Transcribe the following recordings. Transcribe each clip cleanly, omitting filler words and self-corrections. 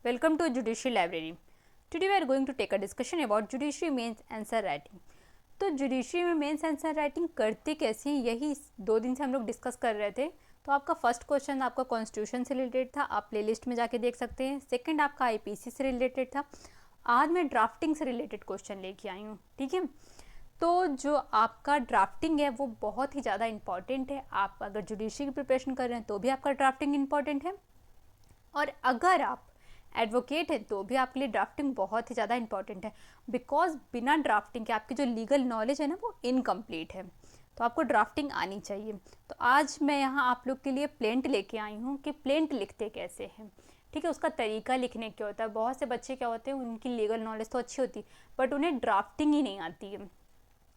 Welcome to Judiciary Library. Today we are going to take a discussion about Judiciary Mains Answer Writing. तो judiciary में mains answer writing करते कैसे हैं, यही 2 दिन से हम लोग डिस्कस कर रहे थे। तो आपका फर्स्ट क्वेश्चन आपका कॉन्स्टिट्यूशन से रिलेटेड था, आप प्लेलिस्ट में जाके देख सकते हैं। सेकंड आपका आईपीसी से रिलेटेड था। आज मैं ड्राफ्टिंग से रिलेटेड क्वेश्चन लेके आई हूँ, ठीक है। तो जो आपका ड्राफ्टिंग है वो बहुत ही ज़्यादा इंपॉर्टेंट है। आप अगर जुडिशरी की प्रिपरेशन कर रहे हैं तो भी आपका ड्राफ्टिंग इंपॉर्टेंट है, और अगर आप एडवोकेट है तो भी आपके लिए ड्राफ्टिंग बहुत ही ज़्यादा इंपॉर्टेंट है। बिकॉज बिना ड्राफ्टिंग के आपकी जो लीगल नॉलेज है ना वो इनकम्प्लीट है, तो आपको ड्राफ्टिंग आनी चाहिए। तो आज मैं यहाँ आप लोग के लिए प्लेंट लेके आई हूँ कि प्लेंट लिखते कैसे हैं, ठीक है। उसका तरीका लिखने क्या होता है। बहुत से बच्चे क्या होते हैं, उनकी लीगल नॉलेज तो अच्छी होती है बट उन्हें ड्राफ्टिंग ही नहीं आती है,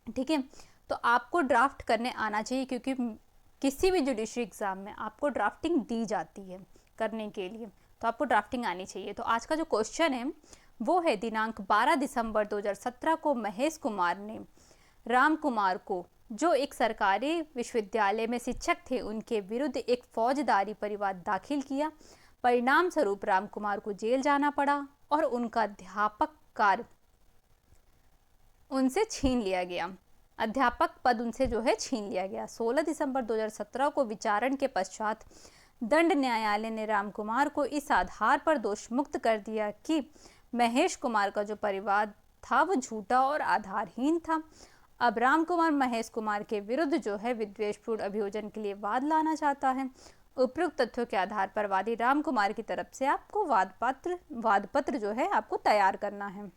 ठीक है। तो आपको ड्राफ्ट करने आना चाहिए, क्योंकि किसी भी जुडिशरी एग्ज़ाम में आपको ड्राफ्टिंग दी जाती है करने के लिए, तो आपको ड्राफ्टिंग आनी चाहिए। तो आज का जो क्वेश्चन है वो है, दिनांक 12 दिसंबर 2017 को महेश कुमार ने राम कुमार को, जो एक सरकारी विश्वविद्यालय में शिक्षक थे, उनके विरुद्ध एक फौजदारी परिवाद दाखिल किया। परिणाम स्वरूप राम कुमार को जेल जाना पड़ा और उनका अध्यापक कार्य उनसे छीन लिया गया। अध्यापक पद उनसे जो है छीन लिया गया। 16 दिसंबर 2017 को विचारण के पश्चात दंड न्यायालय ने राम कुमार को इस आधार पर दोष मुक्त कर दिया कि महेश कुमार का जो परिवाद था वो झूठा और आधारहीन था। अब राम कुमार महेश कुमार के विरुद्ध जो है विद्वेषपूर्ण अभियोजन के लिए वाद लाना चाहता है। उपयुक्त तथ्यों के आधार पर वादी राम कुमार की तरफ से आपको वादपत्र जो है आपको तैयार करना है।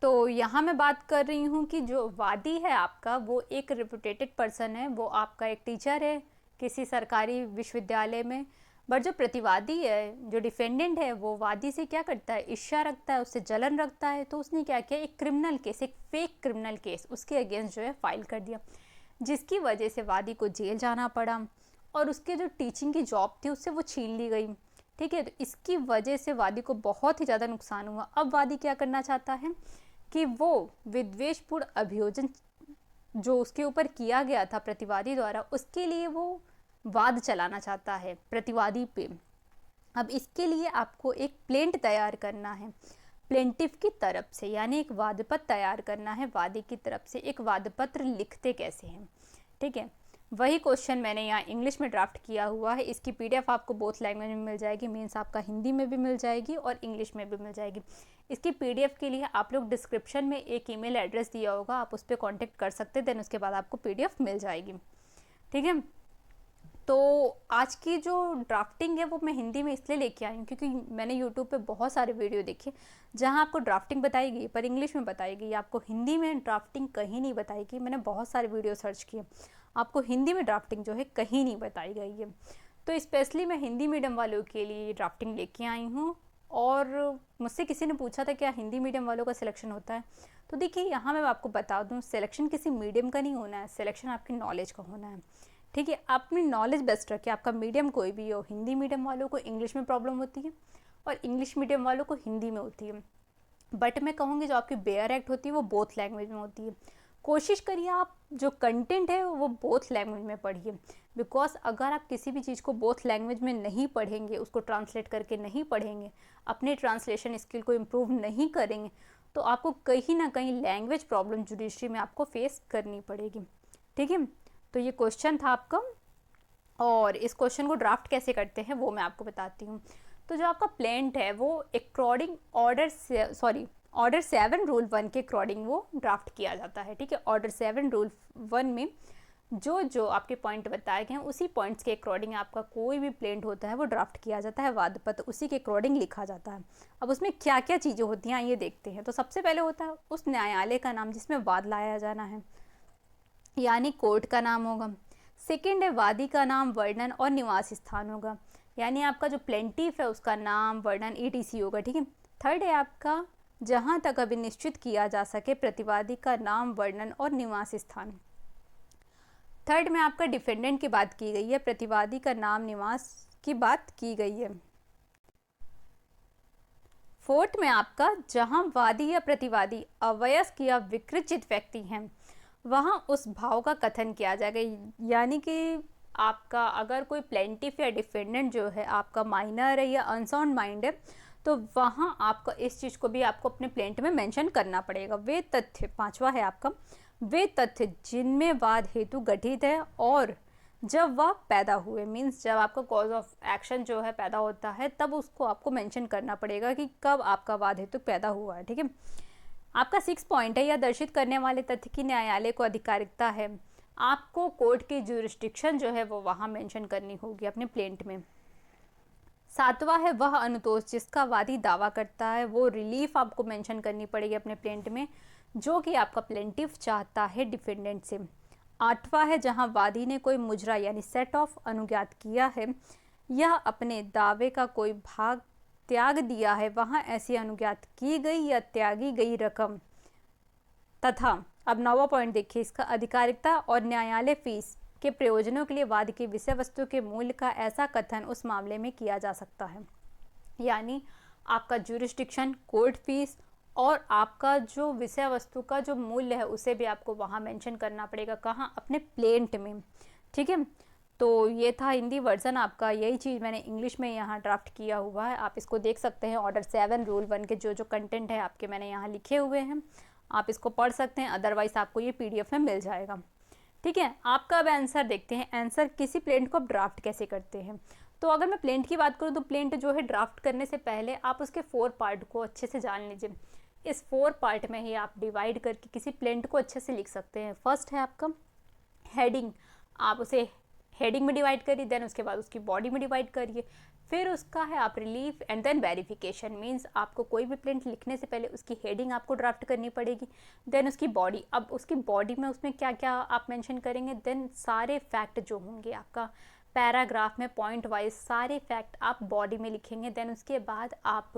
तो यहाँ मैं बात कर रही हूँ कि जो वादी है आपका वो एक रेपुटेटेड पर्सन है, वो आपका एक टीचर है किसी सरकारी विश्वविद्यालय में। बट जो प्रतिवादी है, जो डिफेंडेंट है, वो वादी से क्या करता है, ईर्ष्या रखता है, उससे जलन रखता है। तो उसने क्या किया, एक क्रिमिनल केस, एक फेक क्रिमिनल केस उसके अगेंस्ट जो है फाइल कर दिया, जिसकी वजह से वादी को जेल जाना पड़ा और उसके जो टीचिंग की जॉब थी उससे वो छीन ली गई, ठीक है। तो इसकी वजह से वादी को बहुत ही ज़्यादा नुकसान हुआ। अब वादी क्या करना चाहता है कि वो विद्वेषपूर्ण अभियोजन जो उसके ऊपर किया गया था प्रतिवादी द्वारा, उसके लिए वो वाद चलाना चाहता है प्रतिवादी पे। अब इसके लिए आपको एक प्लेंट तैयार करना है प्लेंटिफ की तरफ से, यानी एक वादपत्र तैयार करना है वादी की तरफ से। एक वादपत्र लिखते कैसे हैं, ठीक है। वही क्वेश्चन मैंने यहाँ इंग्लिश में ड्राफ्ट किया हुआ है। इसकी पीडीएफ आपको बोथ लैंग्वेज में मिल जाएगी, मीन्स आपका हिंदी में भी मिल जाएगी और इंग्लिश में भी मिल जाएगी। इसकी पीडीएफ के लिए आप लोग डिस्क्रिप्शन में एक ईमेल एड्रेस दिया होगा, आप उस पर कॉन्टेक्ट कर सकते हैं, देन उसके बाद आपको पीडीएफ मिल जाएगी, ठीक है। तो आज की जो ड्राफ्टिंग है वो मैं हिंदी में इसलिए लेके आई हूँ क्योंकि मैंने यूट्यूब पे बहुत सारे वीडियो देखे जहाँ आपको ड्राफ्टिंग बताई गई पर इंग्लिश में बताई गई, आपको हिंदी में ड्राफ्टिंग कहीं नहीं बताई गई। मैंने बहुत सारे वीडियो सर्च किए, आपको हिंदी में ड्राफ्टिंग जो है कहीं नहीं बताई गई है। तो स्पेशली मैं हिंदी मीडियम वालों के लिए ड्राफ्टिंग लेके आई हूँ। और मुझसे किसी ने पूछा था क्या हिंदी मीडियम वालों का सिलेक्शन होता है, तो देखिए यहाँ मैं आपको बता दूँ, सिलेक्शन किसी मीडियम का नहीं होना है, सिलेक्शन आपकी नॉलेज का होना है, ठीक है। आप अपनी नॉलेज बेस्ट रखिए, आपका मीडियम कोई भी हो। हिंदी मीडियम वालों को इंग्लिश में प्रॉब्लम होती है और इंग्लिश मीडियम वालों को हिंदी में होती है। बट मैं कहूँगी जो आपकी बेयर एक्ट होती है वो बोथ लैंग्वेज में होती है। कोशिश करिए आप जो कंटेंट है वो बोथ लैंग्वेज में पढ़िए, बिकॉज अगर आप किसी भी चीज़ को बोथ लैंग्वेज में नहीं पढ़ेंगे, उसको ट्रांसलेट करके नहीं पढ़ेंगे, अपने ट्रांसलेशन स्किल को इम्प्रूव नहीं करेंगे, तो आपको कहीं ना कहीं लैंग्वेज प्रॉब्लम जुडिशरी में आपको फेस करनी पड़ेगी, ठीक है। तो ये क्वेश्चन था आपका, और इस क्वेश्चन को ड्राफ्ट कैसे करते हैं वो मैं आपको बताती हूँ। तो जो आपका प्लेंट है वो अकॉर्डिंग ऑर्डर 7 रूल 1 के अकॉर्डिंग वो ड्राफ्ट किया जाता है, ठीक है। ऑर्डर 7 रूल 1 में जो आपके पॉइंट बताए गए हैं उसी पॉइंट्स के अकॉर्डिंग आपका कोई भी प्लेंट होता है वो ड्राफ्ट किया जाता है, वादपत्र उसी के अकॉर्डिंग लिखा जाता है। अब उसमें क्या क्या चीज़ें होती हैं ये देखते हैं। तो सबसे पहले होता है उस न्यायालय का नाम जिसमें वाद लाया जाना है, यानी कोर्ट का नाम होगा। सेकेंड है वादी का नाम, वर्णन और निवास स्थान होगा, यानी आपका जो प्लेंटिफ है उसका नाम, वर्णन, ईटीसी होगा, ठीक है। थर्ड है आपका जहाँ तक अभी निश्चित किया जा सके प्रतिवादी का नाम, वर्णन और निवास स्थान। थर्ड में आपका डिफेंडेंट की बात की गई है, प्रतिवादी का नाम, निवास की बात की गई है। फोर्थ में आपका जहाँ वादी या प्रतिवादी अवयस्क या विकृचित व्यक्ति हैं वहाँ उस भाव का कथन किया जाएगा, यानी कि आपका अगर कोई प्लेंटिफ या डिफेंडेंट जो है आपका माइनर है या अनसाउंड माइंड है, तो वहाँ आपका इस चीज़ को भी आपको अपने प्लेंट में मेंशन करना पड़ेगा। वे तथ्य, पांचवा है आपका, वे तथ्य जिनमें वाद हेतु गठित है और जब वह पैदा हुए, मीन्स जब आपका कॉज ऑफ एक्शन जो है पैदा होता है तब उसको आपको मेंशन करना पड़ेगा कि कब आपका वाद हेतु पैदा हुआ है। ठीक है, आपका 6 पॉइंट है, यह दर्शित करने वाले तथ्य की न्यायालय को अधिकारिकता है। आपको कोर्ट की ज्यूरिस्डिक्शन जो है वो वहाँ मेंशन करनी होगी अपने प्लेंट में। 7वां है वह अनुतोष जिसका वादी दावा करता है, वो रिलीफ आपको मेंशन करनी पड़ेगी अपने प्लेंट में जो कि आपका प्लेंटिफ चाहता है डिफेंडेंट से। 8वां है जहां वादी ने कोई मुजरा यानी सेट ऑफ अनुज्ञात किया है, यह अपने दावे का कोई भाग त्याग दिया है, वहां ऐसी अनुज्ञात की गई या त्यागी गई रकम तथा, अब 9वां पॉइंट देखिए इसका, अधिकारिकता और न्यायालय फीस के प्रयोजनों के लिए वाद की विषय वस्तु के मूल्य का ऐसा कथन उस मामले में किया जा सकता है। यानी आपका ज्यूरिस्डिक्शन, कोर्ट फीस और आपका जो विषय वस्तु का जो मूल्य है उसे भी आपको वहाँ मेंशन करना पड़ेगा। कहाँ? अपने प्लेंट में। ठीक है, तो ये था हिंदी वर्जन आपका, यही चीज़ मैंने इंग्लिश में यहाँ ड्राफ्ट किया हुआ है, आप इसको देख सकते हैं। ऑर्डर 7 रूल 1 के जो जो कंटेंट है आपके मैंने यहाँ लिखे हुए हैं, आप इसको पढ़ सकते हैं, अदरवाइज आपको ये PDF में मिल जाएगा। ठीक है, आपका अब आंसर देखते हैं। आंसर, किसी प्लेंट को आप ड्राफ्ट कैसे करते हैं। तो अगर मैं प्लेंट की बात करूँ तो प्लेंट जो है ड्राफ्ट करने से पहले आप उसके 4 पार्ट को अच्छे से जान लीजिए। इस 4 पार्ट में ही आप डिवाइड करके किसी प्लेंट को अच्छे से लिख सकते हैं। फर्स्ट है आपका हेडिंग, आप उसे हेडिंग में डिवाइड करिए, देन उसके बाद उसकी बॉडी में डिवाइड करिए, फिर उसका है आप relief and then verification. Means आपको कोई भी प्लेंट लिखने से पहले उसकी हेडिंग आपको ड्राफ्ट करनी पड़ेगी, देन उसकी बॉडी। अब उसकी बॉडी में उसमें क्या क्या आप मेंशन करेंगे, देन सारे फैक्ट जो होंगे आपका पैराग्राफ में पॉइंट वाइज सारे फैक्ट आप बॉडी में लिखेंगे। देन उसके बाद आप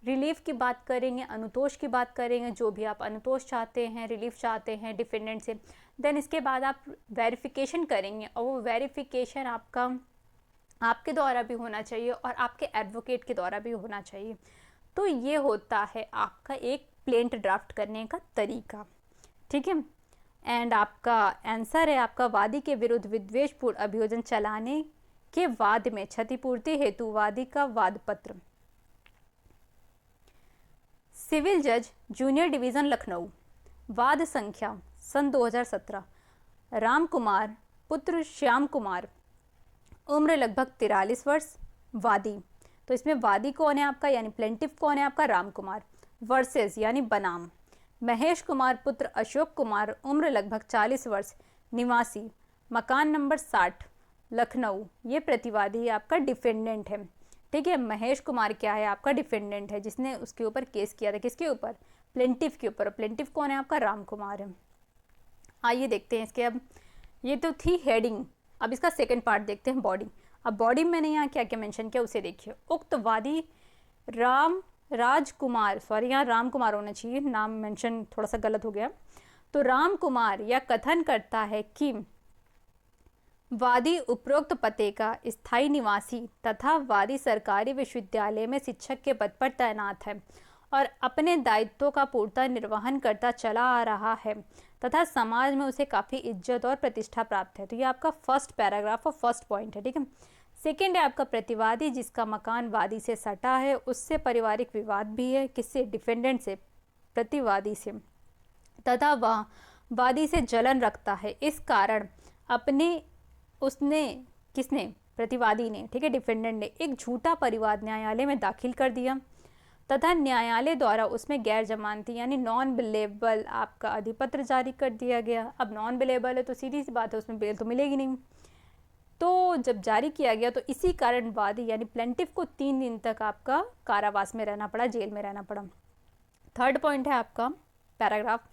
रिलीफ की बात करेंगे, अनुतोष की बात करेंगे, जो भी आप अनुतोष चाहते हैं, रिलीफ चाहते हैं डिफेंडेंट से। देन इसके बाद आप वेरिफिकेशन करेंगे और वो वेरिफिकेशन आपका आपके द्वारा भी होना चाहिए और आपके एडवोकेट के द्वारा भी होना चाहिए। तो ये होता है आपका एक प्लेंट ड्राफ्ट करने का तरीका। ठीक है, एंड आपका आंसर है आपका, वादी के विरुद्ध विद्वेषपूर्ण अभियोजन चलाने के वाद में क्षतिपूर्ति हेतु वादी का वाद पत्र। सिविल जज जूनियर डिवीज़न लखनऊ, वाद संख्या सन 2017, राम कुमार पुत्र श्याम कुमार, उम्र लगभग 43 वर्ष, वादी। तो इसमें वादी कौन है आपका, यानी प्लेंटिफ कौन है आपका, राम कुमार, वर्सेस यानी बनाम महेश कुमार पुत्र अशोक कुमार, उम्र लगभग 40 वर्ष, निवासी मकान नंबर 60 लखनऊ। ये प्रतिवादी आपका डिफेंडेंट है। ठीक है, महेश कुमार क्या है आपका, डिफेंडेंट है जिसने उसके ऊपर केस किया था, किसके ऊपर, प्लेंटिफ के ऊपर। प्लेंटिफ कौन है आपका, राम कुमार है। आइए देखते हैं इसके, अब ये तो थी हेडिंग, अब इसका सेकंड पार्ट देखते हैं, बॉडी। अब बॉडी में मैंने यहाँ क्या क्या मेंशन किया उसे देखिए। उक्त वादी राम राजकुमार, सॉरी यहाँ राम कुमार होना चाहिए, नाम मेंशन थोड़ा सा गलत हो गया। तो राम कुमार यह कथन करता है कि वादी उपरोक्त पते का स्थायी निवासी तथा वादी सरकारी विश्वविद्यालय में शिक्षक के पद पर तैनात है और अपने दायित्वों का पूर्णतः निर्वहन करता चला आ रहा है तथा समाज में उसे काफ़ी इज्जत और प्रतिष्ठा प्राप्त है। तो ये आपका फर्स्ट पैराग्राफ और फर्स्ट पॉइंट है। ठीक है, सेकेंड है आपका प्रतिवादी जिसका मकान वादी से सटा है, उससे पारिवारिक विवाद भी है, किससे, डिफेंडेंट से, प्रतिवादी से, तथा वह वादी से जलन रखता है। इस कारण अपने उसने, किसने, प्रतिवादी ने, ठीक है, डिफेंडेंट ने एक झूठा परिवाद न्यायालय में दाखिल कर दिया तथा न्यायालय द्वारा उसमें गैर जमानती यानी नॉन बिलेबल आपका अधिपत्र जारी कर दिया गया। अब नॉन बिलेबल है तो सीधी सी बात है, उसमें बेल तो मिलेगी नहीं। तो जब जारी किया गया तो इसी कारण वादी यानी प्लेंटिफ को 3 दिन तक आपका कारावास में रहना पड़ा, जेल में रहना पड़ा। थर्ड पॉइंट है आपका पैराग्राफ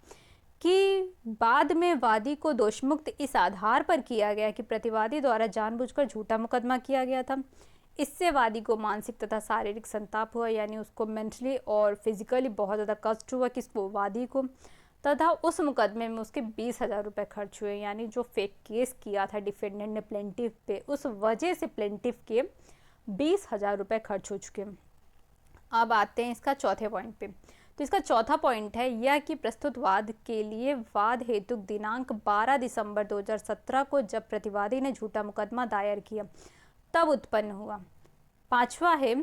कि बाद में वादी को दोषमुक्त इस आधार पर किया गया कि प्रतिवादी द्वारा जानबूझकर झूठा मुकदमा किया गया था। इससे वादी को मानसिक तथा शारीरिक संताप हुआ, यानी उसको मेंटली और फिजिकली बहुत ज़्यादा कष्ट हुआ किसको, वादी को, तथा उस मुकदमे में उसके 20,000 रुपये खर्च हुए। यानी जो फेक केस किया था डिफेंडेंट ने प्लेंटिफ पे, उस वजह से प्लेंटिफ के 20,000 रुपये खर्च हो चुके हैं। अब आते हैं इसका चौथे पॉइंट पे। तो इसका चौथा पॉइंट है यह कि प्रस्तुत वाद के लिए वाद हेतु दिनांक 12 दिसंबर 2017 को जब प्रतिवादी ने झूठा मुकदमा दायर किया तब उत्पन्न हुआ। पांचवा है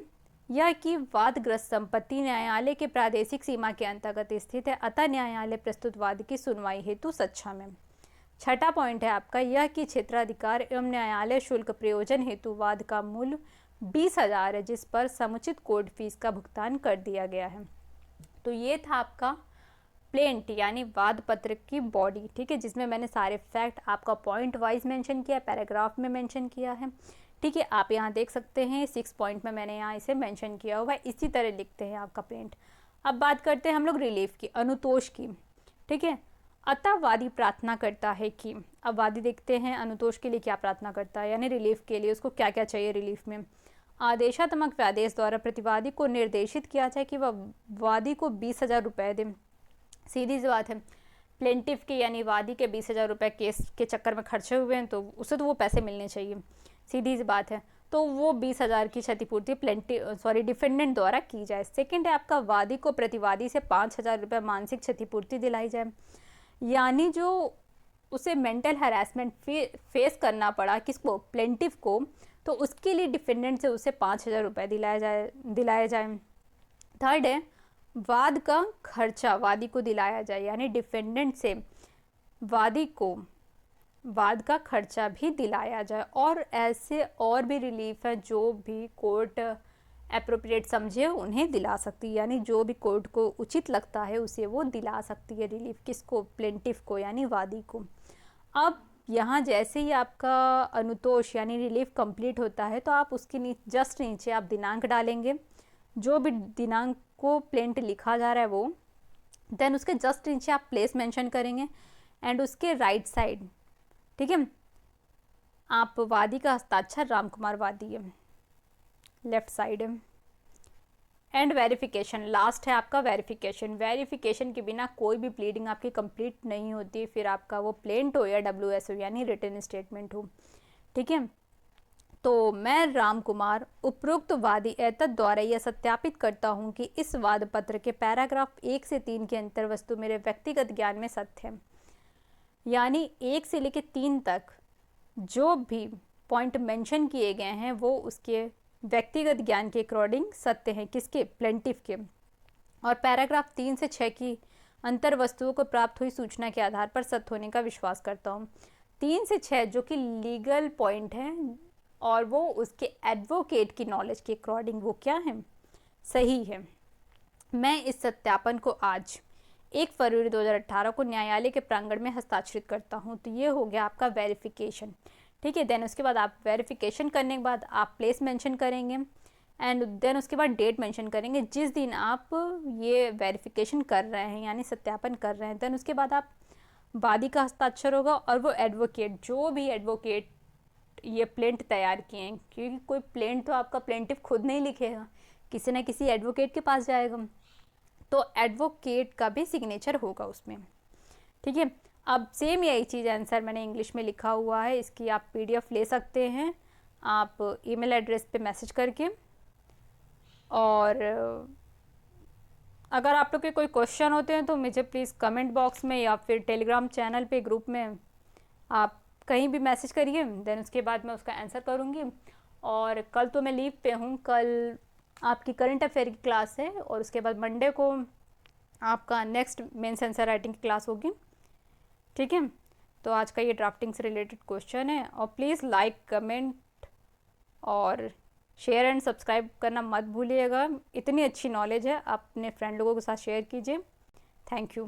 यह कि वादग्रस्त संपत्ति न्यायालय के प्रादेशिक सीमा के अंतर्गत स्थित है, अतः न्यायालय प्रस्तुत वाद की सुनवाई हेतु सक्षम है। छठा पॉइंट है आपका यह कि क्षेत्राधिकार एवं न्यायालय शुल्क प्रयोजन हेतु वाद का मूल्य 20,000 है, जिस पर समुचित कोर्ट फीस का भुगतान कर दिया गया है। तो ये था आपका प्लेंट यानी वाद पत्र की बॉडी, ठीक है, जिसमें मैंने सारे फैक्ट आपका पॉइंट वाइज मेंशन किया, पैराग्राफ में मेंशन किया है, ठीक है। आप यहाँ देख सकते हैं 6 पॉइंट में मैंने यहाँ इसे मेंशन किया हुआ है, इसी तरह लिखते हैं आपका प्लेंट। अब बात करते हैं हम लोग रिलीफ की, अनुतोष की, ठीक है। अतः वादी प्रार्थना करता है कि, अब वादी देखते हैं अनुतोष के लिए क्या प्रार्थना करता है, यानी रिलीफ के लिए उसको क्या क्या चाहिए रिलीफ में। आदेशात्मक व्यादेश द्वारा प्रतिवादी को निर्देशित किया जाए कि वह वादी को 20,000 रुपये दे। सीधी सी बात है, प्लेंटिफ के यानी वादी के 20,000 रुपये केस के चक्कर में खर्चे हुए हैं तो उसे तो वो पैसे मिलने चाहिए, सीधी सी बात है। तो वो 20,000 की क्षतिपूर्ति डिफेंडेंट द्वारा की जाए। सेकंड है आपका वादी को प्रतिवादी से 5,000 रुपये मानसिक क्षतिपूर्ति दिलाई जाए, यानी जो उसे मेंटल हैरेसमेंट फेस करना पड़ा किसको, प्लेंटिफ को, तो उसके लिए डिफेंडेंट से उसे 5,000 रुपये दिलाया जाए। थर्ड है वाद का खर्चा वादी को दिलाया जाए, यानी डिफेंडेंट से वादी को वाद का खर्चा भी दिलाया जाए। और ऐसे और भी रिलीफ है जो भी कोर्ट एप्रोप्रिएट समझे उन्हें दिला सकती है, यानी जो भी कोर्ट को उचित लगता है उसे वो दिला सकती है रिलीफ, किसको, प्लेंटिफ को यानी वादी को। अब यहाँ जैसे ही आपका अनुतोष यानी रिलीफ कंप्लीट होता है तो आप उसके जस्ट नीचे आप दिनांक डालेंगे, जो भी दिनांक को प्लेंट लिखा जा रहा है वो, देन उसके जस्ट नीचे आप प्लेस मेंशन करेंगे एंड उसके राइट साइड, ठीक है, आप वादी का हस्ताक्षर रामकुमार वादी है, लेफ्ट साइड है। एंड वेरिफिकेशन, लास्ट है आपका वेरिफिकेशन। वेरिफिकेशन के बिना कोई भी प्लीडिंग आपकी कंप्लीट नहीं होती, फिर आपका वो प्लेंट हो या WS हो यानी रिटन स्टेटमेंट हो, ठीक है। तो मैं रामकुमार उपरोक्त वादी एतद द्वारा यह सत्यापित करता हूँ कि इस वाद पत्र के पैराग्राफ 1 से 3 की अंतर वस्तु मेरे व्यक्तिगत ज्ञान में सत्य है, यानी 1 से लेकर 3 तक जो भी पॉइंट मेंशन किए गए हैं वो उसके व्यक्तिगत ज्ञान के अकॉर्डिंग सत्य हैं, किसके, प्लेंटिफ के। और पैराग्राफ 3 से 6 की अंतर वस्तुओं को प्राप्त हुई सूचना के आधार पर सत्य होने का विश्वास करता हूँ। 3 से 6 जो कि लीगल पॉइंट हैं और वो उसके एडवोकेट की नॉलेज के अकॉर्डिंग वो क्या है, सही है। मैं इस सत्यापन को आज 1 फरवरी 2018 को न्यायालय के प्रांगण में हस्ताक्षरित करता हूँ। तो ये हो गया आपका वेरिफिकेशन, ठीक है। देन उसके बाद आप वेरिफिकेशन करने के बाद आप प्लेस मेंशन करेंगे एंड देन उसके बाद डेट मेंशन करेंगे जिस दिन आप ये वेरिफिकेशन कर रहे हैं यानी सत्यापन कर रहे हैं। देन उसके बाद आप वादी का हस्ताक्षर होगा और वो एडवोकेट, जो भी एडवोकेट ये प्लेंट तैयार किए हैं, क्योंकि कोई प्लेंट तो आपका प्लेंटिफ खुद नहीं लिखेगा, किसी न किसी एडवोकेट के पास जाएगा, तो एडवोकेट का भी सिग्नेचर होगा उसमें, ठीक है। अब सेम यही चीज़ आंसर मैंने इंग्लिश में लिखा हुआ है, इसकी आप PDF ले सकते हैं आप ईमेल एड्रेस पे मैसेज करके। और अगर आप लोग के कोई क्वेश्चन होते हैं तो मुझे प्लीज़ कमेंट बॉक्स में या फिर टेलीग्राम चैनल पे ग्रुप में आप कहीं भी मैसेज करिए, देन उसके बाद मैं उसका आंसर करूँगी। और कल तो मैं लीव पे हूँ, कल आपकी करंट अफेयर की क्लास है और उसके बाद मंडे को आपका नेक्स्ट मेंस आंसर राइटिंग की क्लास होगी, ठीक है। तो आज का ये ड्राफ्टिंग से रिलेटेड क्वेश्चन है और प्लीज़ लाइक, कमेंट और शेयर एंड सब्सक्राइब करना मत भूलिएगा। इतनी अच्छी नॉलेज है, आप अपने फ्रेंड लोगों के साथ शेयर कीजिए। Thank you.